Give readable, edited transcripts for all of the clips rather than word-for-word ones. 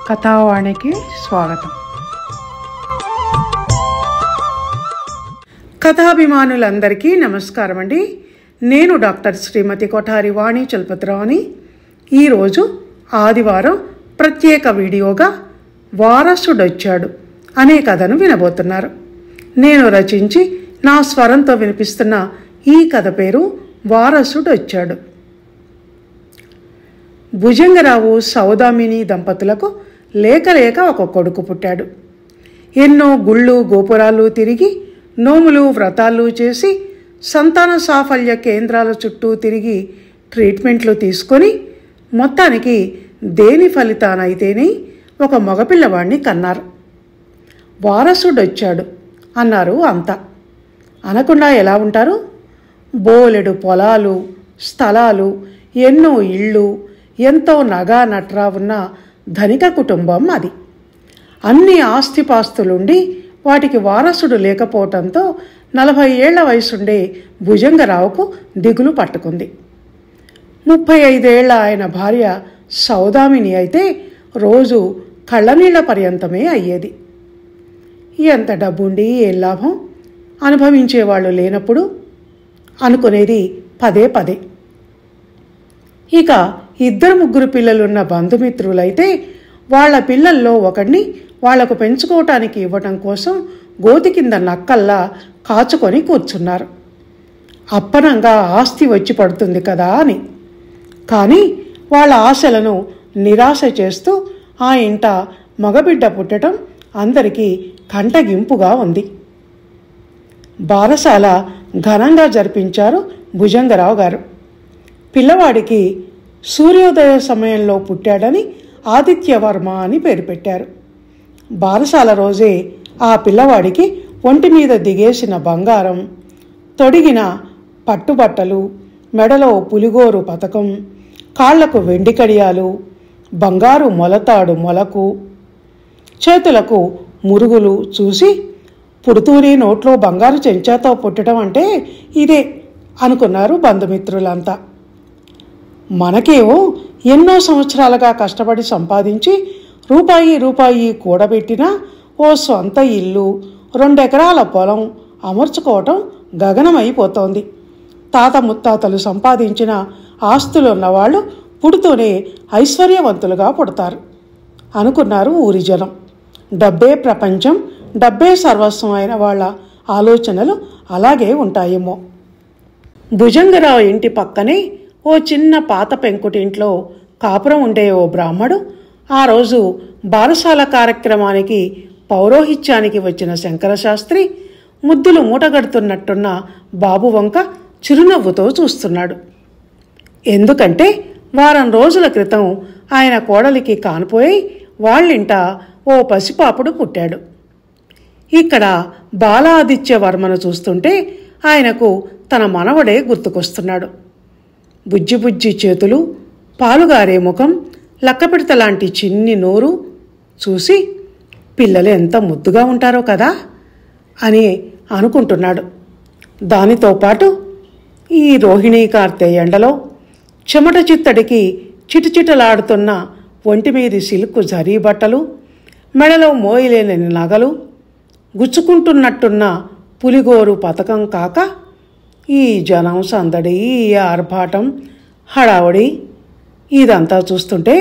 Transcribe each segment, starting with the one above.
కథావాణికి స్వాగతం. కథాభిమానులందరికీ నమస్కారం అండి. నేను డాక్టర్ శ్రీమతి కొఠారి వాణి చలపతిరావుని. ఈరోజు ఆదివారం ప్రత్యేక వీడియోగా వారసుడొచ్చాడు అనే కథను వినబోతున్నారు. నేను రచించి నా స్వరంతో వినిపిస్తున్న ఈ కథ పేరు వారసుడొచ్చాడు. భుజంగరావు సౌదామిని దంపతులకు లేక ఒక కొడుకు పుట్టాడు. ఎన్నో గుళ్ళు గోపురాలు తిరిగి, నోములు వ్రతాలు చేసి, సంతాన సాఫల్య కేంద్రాల చుట్టూ తిరిగి ట్రీట్మెంట్లు తీసుకొని మొత్తానికి దేని ఫలితానైతేనే ఒక మగపిల్లవాడిని కన్నారు. వారసుడొచ్చాడు అన్నారు అంతా. అనకుండా ఎలా ఉంటారు? బోలెడు పొలాలు, స్థలాలు, ఎన్నో ఇళ్ళు, ఎంతో నగా నట్రా ఉన్న ధనిక కుటుంబం అది. అన్ని ఆస్తిపాస్తులుండి వాటికి వారసుడు లేకపోవటంతో 40 ఏళ్ల వయసుండే భుజంగరావుకు దిగులు పట్టుకుంది. 35 ఏళ్ల ఆయన భార్య సౌదామిని అయితే రోజు కళ్ళనీళ్ల పర్యంతమే అయ్యేది. ఎంత డబ్బుండి ఏం లాభం, అనుభవించేవాళ్ళు లేనప్పుడు అనుకునేది పదే. ఇక 2-3 పిల్లలున్న బంధుమిత్రులైతే వాళ్ల పిల్లల్లో ఒకడిని వాళ్లకు పెంచుకోవటానికి ఇవ్వటం కోసం గోతి కింద నక్కల్లా కాచుకొని కూర్చున్నారు. అప్పనంగా ఆస్తి వచ్చి పడుతుంది కదా అని. కానీ వాళ్ళ ఆశలను నిరాశ చేస్తూ ఆ ఇంట మగబిడ్డ పుట్టడం అందరికీ కంటగింపుగా ఉంది. బారసాల ఘనంగా జరిపించారు భుజంగరావు గారు. పిల్లవాడికి సూర్యోదయ సమయంలో పుట్టాడని ఆదిత్యవర్మ అని పేరు పెట్టారు. బారసాల రోజే ఆ పిల్లవాడికి ఒంటి మీద దిగేసిన బంగారం, తొడిగిన పట్టుబట్టలు, మెడలో పులిగోరు పతకం, కాళ్లకు వెండి కడియాలు, బంగారు మొలతాడు మొలకు, చేతులకు మురుగులు చూసి పుడుతూనే నోట్లో బంగారు చెంచాతో పుట్టడం అంటే ఇదే అనుకున్నారు బంధుమిత్రులంతా. మనకేవో ఎన్నో సంవత్సరాలుగా కష్టపడి సంపాదించి రూపాయి కూడబెట్టినా ఓ సొంత ఇల్లు, 2 ఎకరాల పొలం అమర్చుకోవటం గగనమైపోతోంది. తాత ముత్తాతలు సంపాదించిన ఆస్తులున్నవాళ్ళు పుడుతూనే ఐశ్వర్యవంతులుగా పుడతారు అనుకున్నారు ఊరి జనం. డబ్బే ప్రపంచం, డబ్బే సర్వస్వం అయిన వాళ్ళ ఆలోచనలు అలాగే ఉంటాయేమో. భుజంగరావు ఇంటి పక్కనే ఓ చిన్న పాత పెంకుటింట్లో కాపురం ఉండే ఓ బ్రాహ్మడు ఆ రోజు బారసాల కార్యక్రమానికి పౌరోహిత్యానికి వచ్చిన శంకరశాస్త్రి ముద్దులు మూటగడుతున్నట్టున్న బాబు వంక చిరునవ్వుతో చూస్తున్నాడు. ఎందుకంటే వారం రోజుల క్రితం ఆయన కోడలికి కానిపోయి వాళ్ళింట ఓ పసిపాపుడు పుట్టాడు. ఇక్కడ బాలాదిత్యవర్మను చూస్తుంటే ఆయనకు తన మనవడే గుర్తుకొస్తున్నాడు. బుజ్జి చేతులు, పాలుగారే ముఖం, లక్కపిడతలాంటి చిన్ని నోరు చూసి పిల్లలు ఎంత ముద్దుగా ఉంటారో కదా అని అనుకుంటున్నాడు. దానితో పాటు ఈ రోహిణీ కార్తె ఎండలో చెమట చిత్తడికి చిటచిటలాడుతున్న ఒంటిమీది సిల్కు జరీ బట్టలు, మెడలో మోయలేని నగలు, గుచ్చుకుంటున్నట్టున్న పులిగోరు పతకం కాక ఈ జనం సందడి, ఈ ఆర్భాటం, హడావడి ఇదంతా చూస్తుంటే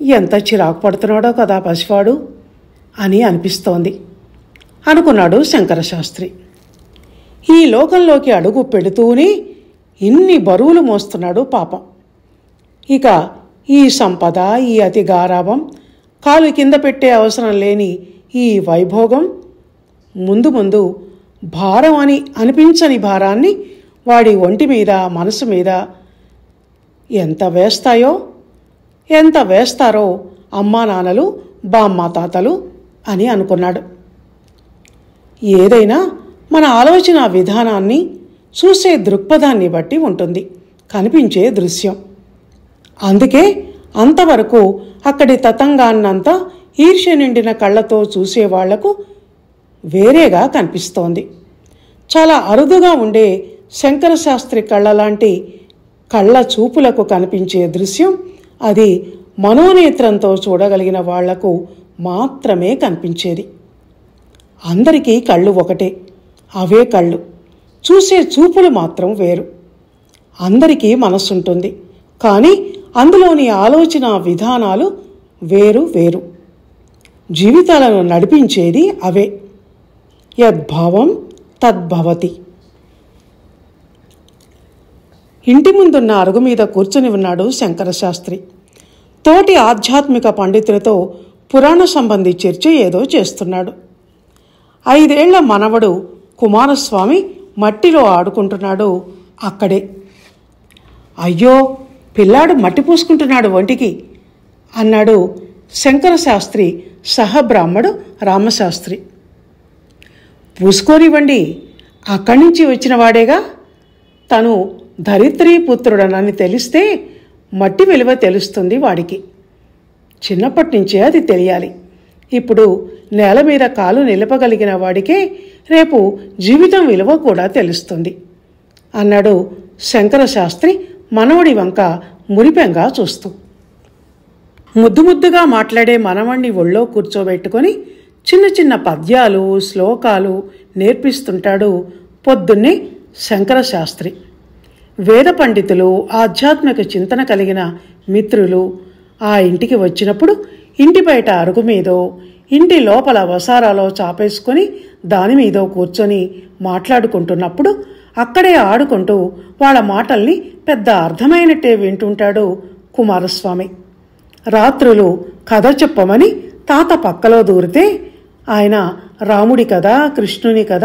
ఎంత చిరాకు పడుతున్నాడో కదా పసివాడు అని అనిపిస్తోంది అనుకున్నాడు శంకరశాస్త్రి. ఈ లోకంలోకి అడుగు పెడుతూనే ఇన్ని బరువులు మోస్తున్నాడు పాపం. ఇక ఈ సంపద, ఈ అతి గారాభం, కాలు కింద పెట్టే అవసరం లేని ఈ వైభోగం ముందు భారం అని అనిపించని భారాన్ని వాడి ఒంటి మీద, మనసు మీద ఎంత వేస్తారో అమ్మా నాన్నలు, బామ్మ తాతలు అని అనుకున్నాడు. ఏదైనా మన ఆలోచన విధానాన్ని, చూసే దృక్పథాన్ని బట్టి ఉంటుంది కనిపించే దృశ్యం. అందుకే అంతవరకు అక్కడి తతంగాన్నంతా ఈర్ష్య నిండిన కళ్ళతో చూసేవాళ్లకు వేరేగా కనిపిస్తోంది. చాలా అరుదుగా ఉండే శంకరశాస్త్రి కళ్ళ లాంటి కళ్ళ చూపులకు కనిపించే దృశ్యం అది మనోనేత్రంతో చూడగలిగిన వాళ్లకు మాత్రమే కనిపించేది. అందరికీ కళ్ళు ఒకటే, అవే కళ్ళు. చూసే చూపులు మాత్రం వేరు. అందరికీ మనస్సుంటుంది, కానీ అందులోని ఆలోచన విధానాలు వేరు వేరు. జీవితాలను నడిపించేది అవే. యద్భావం తద్భవతి. ఇంటి ముందున్న అరుగు మీద కూర్చుని ఉన్నాడు శంకరశాస్త్రి. తోటి ఆధ్యాత్మిక పండితులతో పురాణ సంబంధి చర్చ ఏదో చేస్తున్నాడు. 5 ఏళ్ల మనవడు కుమారస్వామి మట్టిలో ఆడుకుంటున్నాడు అక్కడే. అయ్యో, పిల్లాడు మట్టి పూసుకుంటున్నాడు ఒంటికి అన్నాడు శంకరశాస్త్రి సహబ్రాహ్మడు రామశాస్త్రి. పూసుకోనివ్వండి, అక్కడి నుంచి వచ్చిన వాడేగా. తను ధరిత్రీపుత్రుడనని తెలిస్తే మట్టి విలువ తెలుస్తుంది వాడికి. చిన్నప్పటి నుంచే అది తెలియాలి. ఇప్పుడు నేల మీద కాలు నిలపగలిగిన వాడికే రేపు జీవితం విలువ కూడా తెలుస్తుంది అన్నాడు శంకరశాస్త్రి మనవడి వంక మురిపెంగా చూస్తూ. ముద్దు ముద్దుగా మాట్లాడే మనవణ్ణి ఒళ్ళో కూర్చోబెట్టుకొని చిన్న చిన్న పద్యాలు శ్లోకాలు నేర్పిస్తుంటాడు పొద్దున్నే శంకరశాస్త్రి. వేద పండితులు ఆధ్యాత్మిక చింతన కలిగిన మిత్రులు ఆ ఇంటికి వచ్చినప్పుడు ఇంటి బయట అరుగు మీదో ఇంటి లోపల వసారాలో చాపేసుకొని దానిమీదో కూర్చొని మాట్లాడుకుంటున్నప్పుడు అక్కడే ఆడుకుంటూ వాళ్ళ మాటల్ని పెద్ద అర్థమైనట్టే వింటుంటాడు కుమారస్వామి. రాత్రులు కథ చెప్పమని తాత పక్కలో దూరితే ఆయన రాముడి కథ, కృష్ణుని కథ,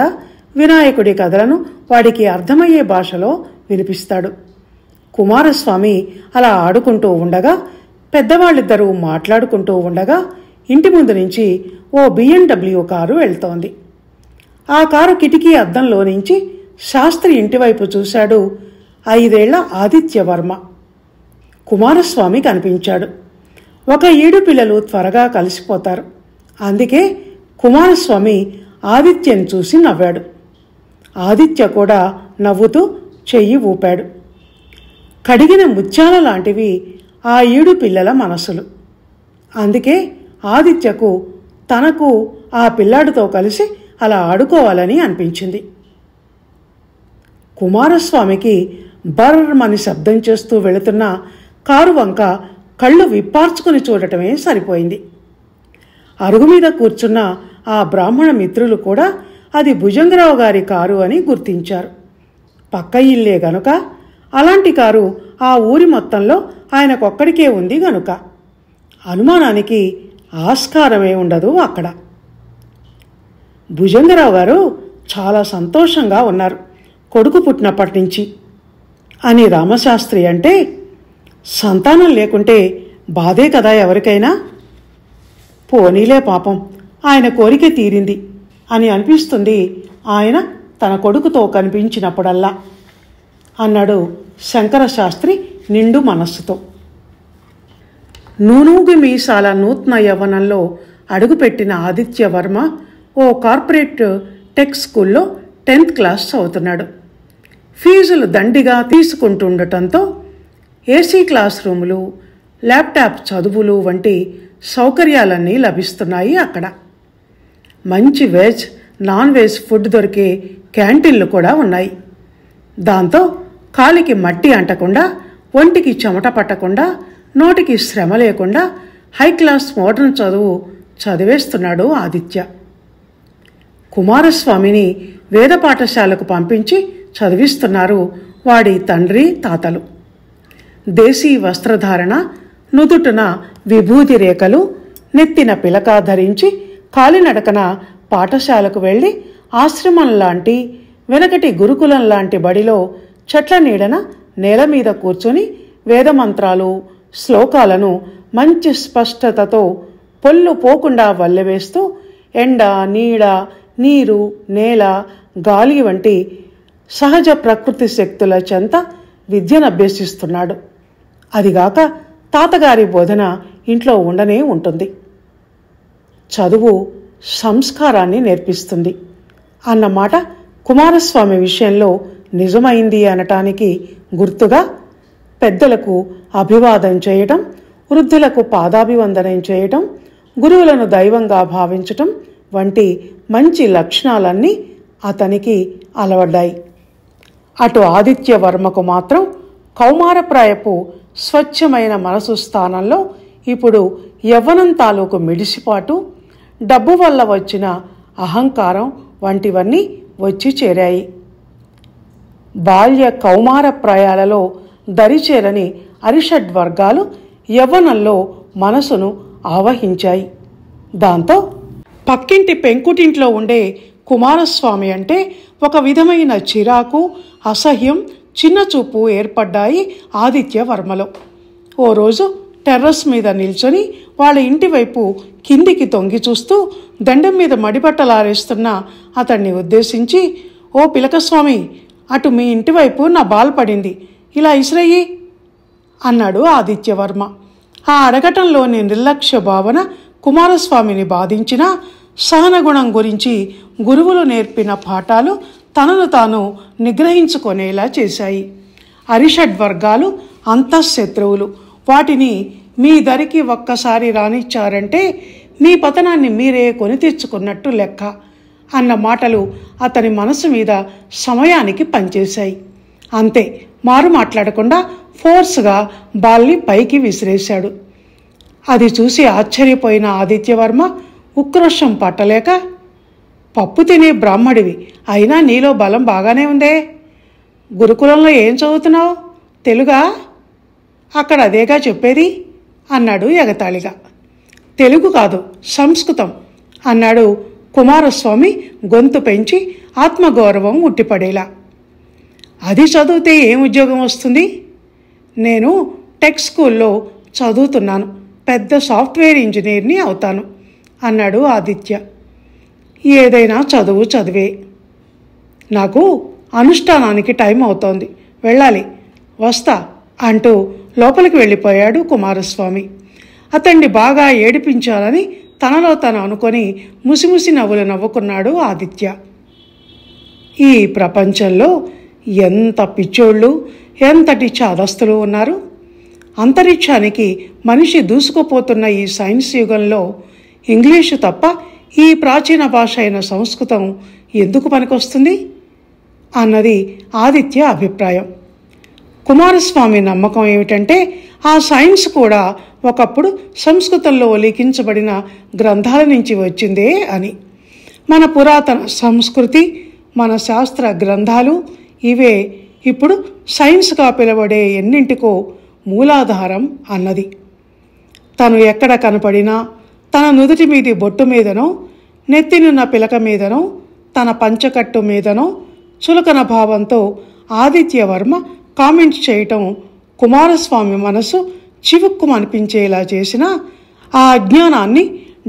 వినాయకుడి కథలను వాడికి అర్థమయ్యే భాషలో వినిపిస్తాడు. కుమారస్వామి అలా ఆడుకుంటూ ఉండగా పెద్దవాళ్ళిద్దరూ మాట్లాడుకుంటూ ఉండగా ఇంటి ముందు నుంచి ఓ BMW కారు వెళ్తోంది. ఆ కారు కిటికీ అద్దంలో నుంచి శాస్త్రి ఇంటివైపు చూశాడు 5 ఏళ్ల ఆదిత్యవర్మ. కుమారస్వామి కనిపించాడు. ఒక ఈడు పిల్లలు త్వరగా కలిసిపోతారు. అందుకే కుమారస్వామి ఆదిత్యని చూసి నవ్వాడు. ఆదిత్య కూడా నవ్వుతూ చెయ్యి ఊపాడు. కడిగిన ముత్యాల లాంటివి ఆ ఈడు పిల్లల మనసులు. అందుకే ఆదిత్యకు తనకు ఆ పిల్లాడితో కలిసి అలా ఆడుకోవాలని అనిపించింది. కుమారస్వామికి బర్రమని శబ్దం చేస్తూ వెళుతున్న కారు వంక కళ్ళు విప్పార్చుకుని చూడటమే సరిపోయింది. అరుగు మీద కూర్చున్న ఆ బ్రాహ్మణ మిత్రులు కూడా అది భుజంగరావు గారి కారు అని గుర్తించారు. పక్క ఇల్లే గనుక, అలాంటి కారు ఆ ఊరి మొత్తంలో ఆయనకొక్కడికే ఉంది గనుక అనుమానానికి ఆస్కారమే ఉండదు అక్కడ. భుజంగరావు గారు చాలా సంతోషంగా ఉన్నారు కొడుకు పుట్టినప్పటి నుంచి అని రామశాస్త్రి అంటే, సంతానం లేకుంటే బాధే కదా ఎవరికైనా. పోనీలే పాపం, ఆయన కోరిక తీరింది అని అనిపిస్తుంది ఆయన తన కొడుకుతో కనిపించినప్పుడల్లా అన్నాడు శంకరశాస్త్రి నిండు మనస్సుతో. నూనూగి మీసాల నూతన యవ్వనంలో అడుగుపెట్టిన ఆదిత్యవర్మ ఓ కార్పొరేట్ టెక్ స్కూల్లో 10th క్లాస్ చదువుతున్నాడు. ఫీజులు దండిగా తీసుకుంటుండటంతో ఏసీ క్లాస్ రూములు, ల్యాప్టాప్ చదువులు వంటి సౌకర్యాలన్నీ లభిస్తున్నాయి అక్కడ. మంచి వెజ్, నాన్ వెజ్ ఫుడ్ దొరికే క్యాంటీన్లు కూడా ఉన్నాయి. దాంతో కాలికి మట్టి అంటకుండా, ఒంటికి చెమట పట్టకుండా, నోటికి శ్రమ లేకుండా హై క్లాస్ మోడర్న్ చదువు చదివేస్తున్నాడు ఆదిత్య. కుమారస్వామిని వేద పాఠశాలకు పంపించి చదివిస్తున్నారు వాడి తండ్రి తాతలు. దేశీ వస్త్రధారణ, నుదుటున విభూతి రేఖలు, నెత్తిన పిలక ధరించి కాలినడకన పాఠశాలకు వెళ్ళి ఆశ్రమంలాంటి వెనకటి గురుకులం లాంటి బడిలో చెట్ల నీడన నేల మీద కూర్చొని వేదమంత్రాలు శ్లోకాలను మంచి స్పష్టతతో పొల్లు పోకుండా వల్లెవేస్తూ ఎండ, నీడ, నీరు, నేల, గాలి వంటి సహజ ప్రకృతి శక్తుల చెంత విద్యను అభ్యసిస్తున్నాడు. అదిగాక తాతగారి బోధన ఇంట్లో ఉండనే ఉంటుంది. చదువు సంస్కారాన్ని నేర్పిస్తుంది అన్నమాట కుమారస్వామి విషయంలో నిజమైంది అనటానికి గుర్తుగా పెద్దలకు అభివాదం చేయటం, వృద్ధులకు పాదాభివందనం చేయటం, గురువులను దైవంగా భావించటం వంటి మంచి లక్షణాలన్నీ అతనికి అలవడ్డాయి. అటు ఆదిత్యవర్మకు మాత్రం కౌమారప్రాయపు స్వచ్ఛమైన మనసు స్థానంలో ఇప్పుడు యవ్వనం తాలూకు మిడిసిపాటు, డబ్బు వల్ల వచ్చిన అహంకారం వంటివన్నీ వచ్చి చేరాయి. బాల్య కౌమార ప్రాయాలలో దరిచేరని అరిషడ్వర్గాలు యవ్వనంలో మనసును ఆవహించాయి. దాంతో పక్కింటి పెంకుటింట్లో ఉండే కుమారస్వామి అంటే ఒక విధమైన చిరాకు, అసహ్యం, చిన్నచూపు ఏర్పడ్డాయి ఆదిత్యవర్మలో. ఓ రోజు టెర్రస్ మీద నిల్చొని వాళ్ళ ఇంటి వైపు కిందికి తొంగి చూస్తూ దండం మీద మడిబట్టలారేస్తున్న అతన్ని ఉద్దేశించి, ఓ పిలకస్వామి, అటు మీ ఇంటి వైపు నా బాల్ పడింది, ఇలా ఇసిరయ్యి అన్నాడు ఆదిత్యవర్మ. ఆ అడగటంలోని నిర్లక్ష్య భావన కుమారస్వామిని బాధించిన సహనగుణం గురించి గురువులు నేర్పిన పాఠాలు తనను తాను నిగ్రహించుకునేలా చేశాయి. అరిషడ్వర్గాలు అంతఃశత్రువులు, వాటిని మీ దరికి ఒక్కసారి రానిచ్చారంటే మీ పతనాన్ని మీరే కొని తెచ్చుకున్నట్టు లెక్క అన్న మాటలు అతని మనసు మీద సమయానికి పనిచేశాయి. అంతే, మారు మాట్లాడకుండా ఫోర్స్గా బాల్ని పైకి విసిరేశాడు. అది చూసి ఆశ్చర్యపోయిన ఆదిత్యవర్మ ఉక్రోషం పట్టలేక, పప్పు తినే బ్రాహ్మడివి, అయినా నీలో బలం బాగానే ఉందే. గురుకులంలో ఏం చదువుతున్నావు? తెలుగా? అక్కడ అదేగా చెప్పేది అన్నాడు ఎగతాళిగా. తెలుగు కాదు, సంస్కృతం అన్నాడు కుమారస్వామి గొంతు పెంచి ఆత్మగౌరవం ఉట్టిపడేలా. అది చదివితే ఏం ఉద్యోగం వస్తుంది? నేను టెక్ స్కూల్లో చదువుతున్నాను, పెద్ద సాఫ్ట్వేర్ ఇంజనీర్ని అవుతాను అన్నాడు ఆదిత్య. ఏదైనా చదువు చదివే, నాకు అనుష్ఠానానికి టైం అవుతోంది, వెళ్ళాలి, వస్తా అంటూ లోపలికి వెళ్ళిపోయాడు కుమారస్వామి. అతన్ని బాగా ఏడిపించాలని తనలో తను అనుకొని ముసిముసి నవ్వులు నవ్వుకున్నాడు ఆదిత్య. ఈ ప్రపంచంలో ఎంత పిచ్చోళ్ళు, ఎంతటి చాదస్తులు ఉన్నారు. అంతరిక్షానికి మనిషి దూసుకుపోతున్న ఈ సైన్స్ యుగంలో ఇంగ్లీషు తప్ప ఈ ప్రాచీన భాష అయిన సంస్కృతం ఎందుకు పనికొస్తుంది అన్నది ఆదిత్య అభిప్రాయం. కుమారస్వామి నమ్మకం ఏమిటంటే ఆ సైన్స్ కూడా ఒకప్పుడు సంస్కృతంలో లిఖించబడిన గ్రంథాల నుంచి వచ్చిందే అని. మన పురాతన సంస్కృతి, మన శాస్త్ర గ్రంథాలు ఇవే ఇప్పుడు సైన్స్గా పిలవడే ఎన్నింటికో మూలాధారం అన్నది. తను ఎక్కడ కనపడినా తన నుదుటి మీది బొట్టు మీదనో, నెత్తినున్న పిలక మీదనో, తన పంచకట్టు మీదనో చులకన భావంతో ఆదిత్యవర్మ కామెంట్ చేయటం కుమారస్వామి మనసు చివుక్కుమనిపించేలా చేసిన ఆ అజ్ఞానాన్ని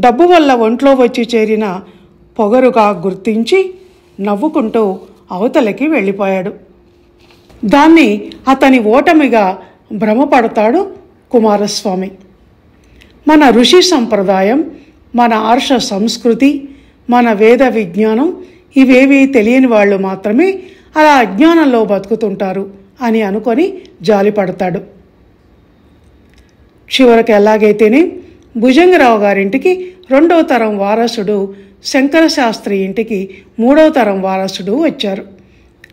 డబ్బు వల్ల ఒంట్లో వచ్చి చేరిన పొగరుగా గుర్తించి నవ్వుకుంటూ అవతలకి వెళ్ళిపోయాడు. దాన్ని అతని ఓటమిగా భ్రమపడతాడు కుమారస్వామి. మన ఋషి సంప్రదాయం, మన ఆర్ష సంస్కృతి, మన వేద విజ్ఞానం ఇవేవీ తెలియని వాళ్ళు మాత్రమే అలా అజ్ఞానంలో బతుకుతుంటారు అని అనుకొని జాలిపడతాడు. చివరికి ఎలాగైతేనే భుజంగరావు గారింటికి 2వ తరం వారసుడు, శంకరశాస్త్రి ఇంటికి 3వ తరం వారసుడు వచ్చారు.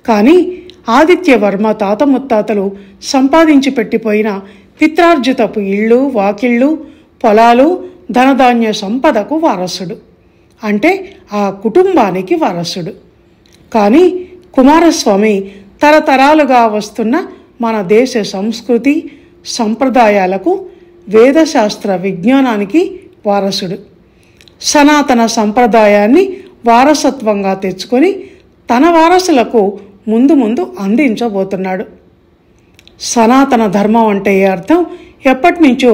కానీ ఆదిత్యవర్మ తాత ముత్తాతలు సంపాదించి పెట్టిపోయిన పిత్రార్జితపు ఇళ్ళు, వాకిళ్ళు, పొలాలు, ధనధాన్య సంపదకు వారసుడు, అంటే ఆ కుటుంబానికి వారసుడు. కానీ కుమారస్వామి తరతరాలుగా వస్తున్న మన దేశ సంస్కృతి సంప్రదాయాలకు, వేదశాస్త్ర విజ్ఞానానికి వారసుడు. సనాతన సంప్రదాయాన్ని వారసత్వంగా తెచ్చుకొని తన వారసులకు ముందు ముందు అందించబోతున్నాడు. సనాతన ధర్మం అంటే అర్థం ఎప్పటి నుంచో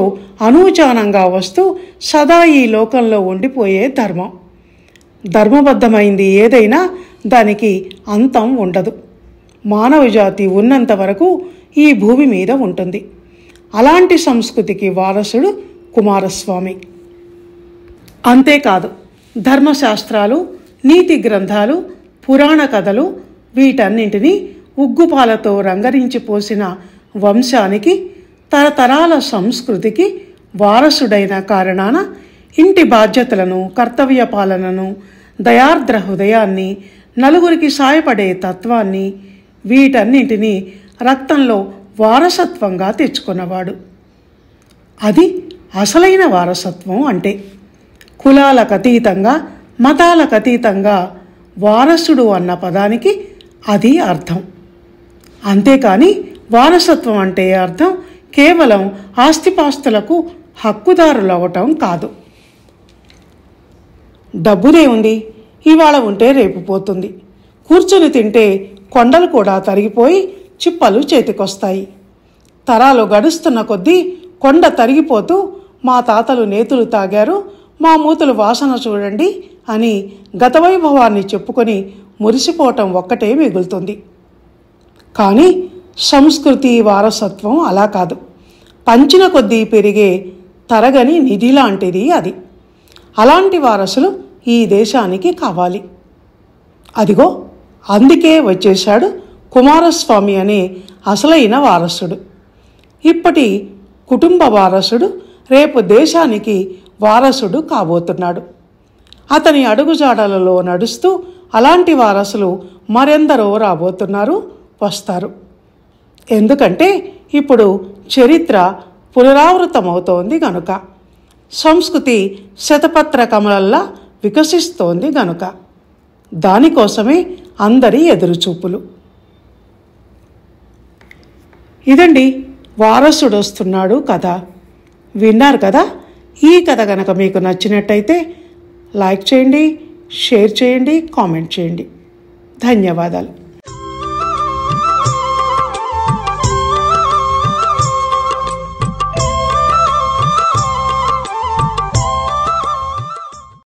అనూచానంగా వస్తూ సదా ఈ లోకంలో ఉండిపోయే ధర్మం. ధర్మబద్ధమైంది ఏదైనా దానికి అంతం ఉండదు. మానవ జాతి ఉన్నంత వరకు ఈ భూమి మీద ఉంటుంది. అలాంటి సంస్కృతికి వారసుడు కుమారస్వామి. అంతేకాదు, ధర్మశాస్త్రాలు, నీతి గ్రంథాలు, పురాణ కథలు వీటన్నింటినీ ఉగ్గుపాలతో రంగరించి పోసిన వంశానికి, తరతరాల సంస్కృతికి వారసుడైన కారణాన ఇంటి బాధ్యతలను, కర్తవ్య పాలనను, దయార్ద్ర హృదయాన్ని, నలుగురికి సాయపడే తత్వాన్ని, వీటన్నింటినీ రక్తంలో వారసత్వంగా తెచ్చుకున్నవాడు. అది అసలైన వారసత్వం అంటే. కులాలకు అతీతంగా, మతాలకు అతీతంగా వారసుడు అన్న పదానికి అది అర్థం. అంతేకాని వారసత్వం అంటే అర్థం కేవలం ఆస్తిపాస్తులకు హక్కుదారులవటం కాదు. డబ్బుదే ఉంది, ఇవాళ ఉంటే రేపు పోతుంది. కూర్చొని తింటే కొండలు కూడా తరిగిపోయి చిప్పలు చేతికొస్తాయి. తరాలు గడుస్తున్న కొద్దీ కొండ తరిగిపోతూ మా తాతలు నేతులు తాగారు, మా మూతులు వాసన చూడండి అని గతవైభవాన్ని చెప్పుకొని మురిసిపోవటం ఒక్కటే మిగులుతుంది. కానీ సంస్కృతి, వారసత్వం అలా కాదు. పంచిన కొద్దీ పెరిగే తరగని నిధి లాంటిది అది. అలాంటి వారసులు ఈ దేశానికి కావాలి. అదిగో అందుకే వచ్చేశాడు కుమారస్వామి అనే అసలైన వారసుడు. ఇప్పటి కుటుంబ వారసుడు రేపు దేశానికి వారసుడు కాబోతున్నాడు. అతని అడుగుజాడలలో నడుస్తూ అలాంటి వారసులు మరెందరో రాబోతున్నారు, వస్తారు. ఎందుకంటే ఇప్పుడు చరిత్ర పునరావృతమవుతోంది గనుక, సంస్కృతి శతపత్ర కమలల్లా వికసిస్తోంది గనుక. దానికోసమే అందరి ఎదురుచూపులు. ఇదండి వారసుడు వస్తున్నాడు కథ. విన్నారు కదా. ఈ కథ కనుక మీకు నచ్చినట్టయితే లైక్ చేయండి, షేర్ చేయండి, కామెంట్ చేయండి. ధన్యవాదాలు.